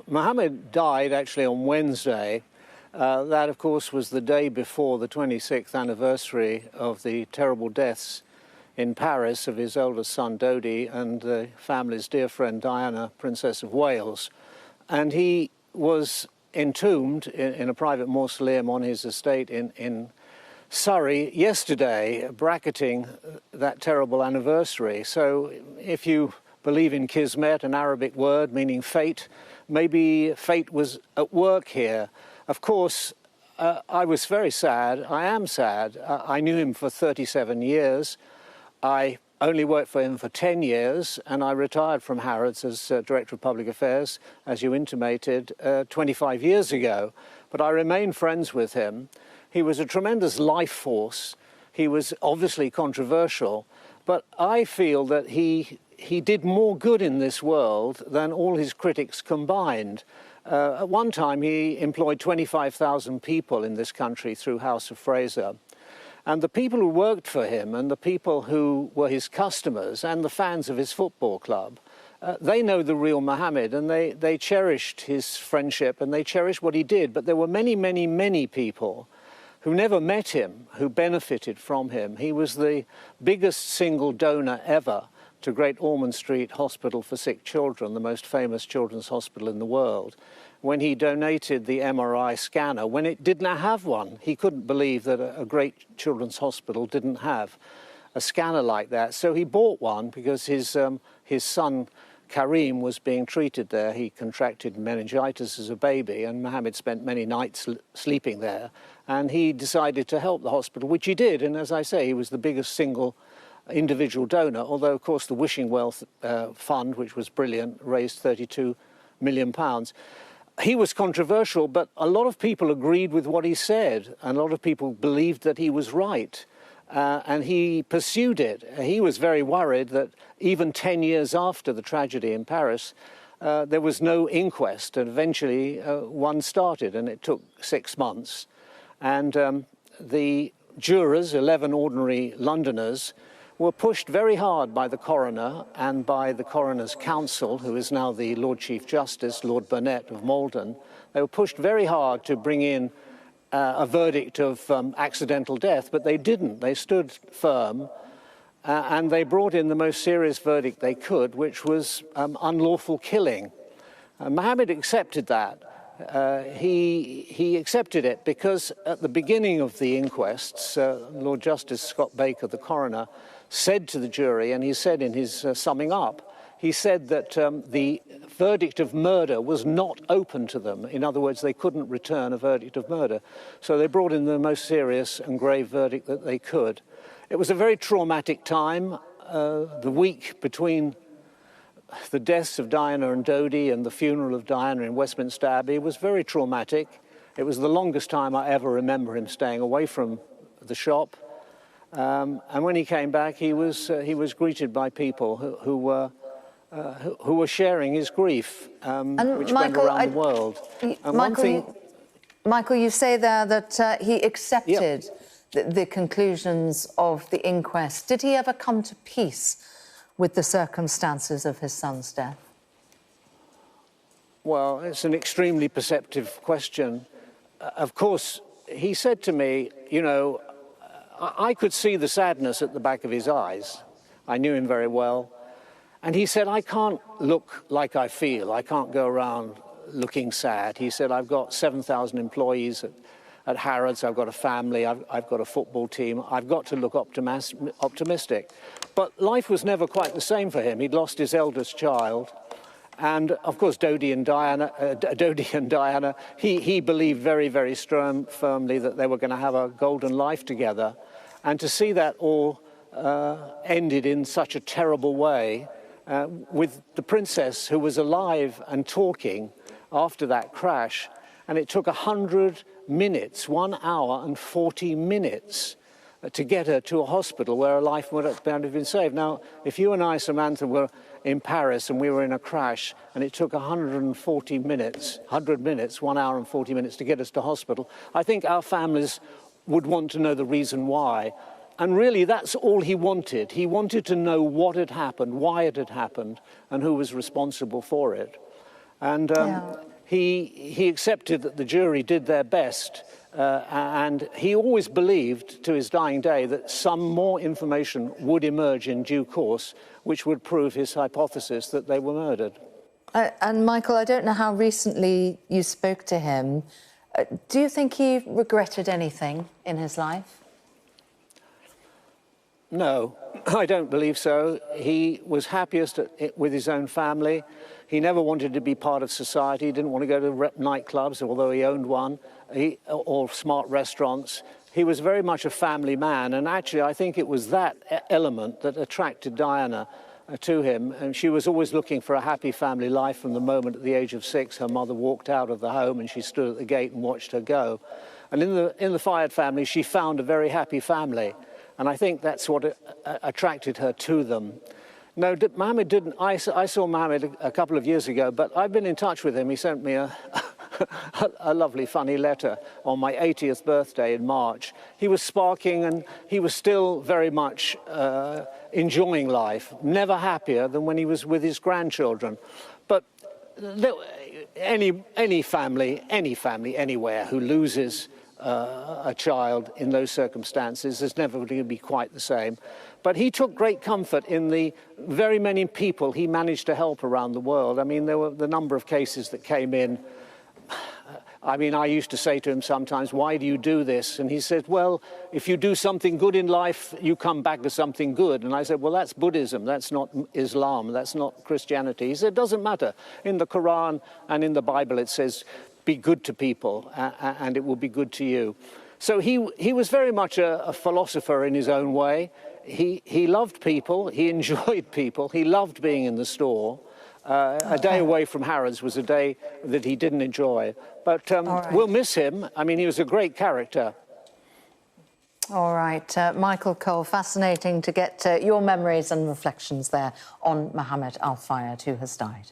Mohamed died actually on Wednesday. That, of course, was the day before the 26th anniversary of the terrible deaths in Paris of his eldest son, Dodi, and the family's dear friend, Diana, Princess of Wales. And he was entombed in a private mausoleum on his estate in Surrey yesterday, bracketing that terrible anniversary. So if you believe in Kismet, an Arabic word meaning fate, maybe fate was at work here. Of course, I was very sad. I am sad. I knew him for 37 years. I only worked for him for 10 years, and I retired from Harrods as Director of Public Affairs, as you intimated, 25 years ago. But I remain friends with him. He was a tremendous life force. He was obviously controversial, but I feel that he did more good in this world than all his critics combined. At one time, he employed 25,000 people in this country through House of Fraser. And the people who worked for him and the people who were his customers and the fans of his football club, they know the real Mohamed, and they cherished his friendship and they cherished what he did. But there were many, many, many people who never met him, who benefited from him. He was the biggest single donor ever to Great Ormond Street Hospital for Sick Children, the most famous children's hospital in the world. When he donated the MRI scanner, when it didn't have one, he couldn't believe that a great children's hospital didn't have a scanner like that. So he bought one because his son, Karim, was being treated there. He contracted meningitis as a baby, and Mohamed spent many nights sleeping there. And he decided to help the hospital, which he did. And as I say, he was the biggest single individual donor, although, of course, the Wishing Well Fund, which was brilliant, raised £32 million. He was controversial, but a lot of people agreed with what he said, and a lot of people believed that he was right, and he pursued it. He was very worried that even 10 years after the tragedy in Paris, there was no inquest, and eventually one started, and it took 6 months. And the jurors, 11 ordinary Londoners, were pushed very hard by the coroner and by the coroner's counsel, who is now the Lord Chief Justice, Lord Burnett of Malden. They were pushed very hard to bring in a verdict of accidental death, but they didn't. They stood firm, and they brought in the most serious verdict they could, which was unlawful killing. Mohamed accepted that. He accepted it because at the beginning of the inquests, Lord Justice Scott Baker, the coroner, said to the jury, and he said in his summing up, he said that the verdict of murder was not open to them. In other words, they couldn't return a verdict of murder. So they brought in the most serious and grave verdict that they could. It was a very traumatic time. The week between the deaths of Diana and Dodi and the funeral of Diana in Westminster Abbey was very traumatic. It was the longest time I ever remember him staying away from the shop. And when he came back, he was greeted by people who were sharing his grief, which went around the world. Michael, you say there that he accepted the conclusions of the inquest. Did he ever come to peace with the circumstances of his son's death? Well, it's an extremely perceptive question. Of course, he said to me, you know, I could see the sadness at the back of his eyes. I knew him very well. And he said, I can't look like I feel. I can't go around looking sad. He said, I've got 7,000 employees at Harrods. I've got a family. I've got a football team. I've got to look optimistic. But life was never quite the same for him. He'd lost his eldest child. And, of course, Dodi and Diana, he believed very, very firmly that they were going to have a golden life together. And to see that all ended in such a terrible way, with the princess who was alive and talking after that crash, and it took 100 minutes, 1 hour and 40 minutes, to get her to a hospital where her life would have been saved. Now, if you and I, Samantha, were in Paris and we were in a crash and it took 140 minutes, 100 minutes, 1 hour and 40 minutes to get us to hospital, I think our families would want to know the reason why. And really, that's all he wanted. He wanted to know what had happened, why it had happened, and who was responsible for it. And he accepted that the jury did their best, and he always believed to his dying day that some more information would emerge in due course, which would prove his hypothesis that they were murdered. And Michael, I don't know how recently you spoke to him. Do you think he regretted anything in his life? No, I don't believe so. He was happiest with his own family. He never wanted to be part of society. He didn't want to go to nightclubs, although he owned one, or smart restaurants. He was very much a family man, and actually I think it was that element that attracted Diana to him. And she was always looking for a happy family life from the moment at the age of 6 her mother walked out of the home and she stood at the gate and watched her go. And in the Fayed family, she found a very happy family. And I think that's what attracted her to them. No, Mohamed didn't. I saw Mohamed a couple of years ago, but I've been in touch with him. He sent me a lovely, funny letter on my 80th birthday in March. He was sparking, and he was still very much enjoying life, never happier than when he was with his grandchildren. But any family anywhere who loses a child in those circumstances is never going to be quite the same. But he took great comfort in the very many people he managed to help around the world. I mean, there were the number of cases that came in. I mean, I used to say to him sometimes, why do you do this? And he said, well, if you do something good in life, you come back to something good. And I said, well, that's Buddhism, that's not Islam, that's not Christianity. He said, it doesn't matter. In the Quran and in the Bible, it says, be good to people, and it will be good to you. So he was very much a philosopher in his own way. He loved people, he enjoyed people, he loved being in the store. A day away from Harrods was a day that he didn't enjoy. But we'll miss him. I mean, he was a great character. All right, Michael Cole, fascinating to get your memories and reflections there on Mohamed Al Fayed, who has died.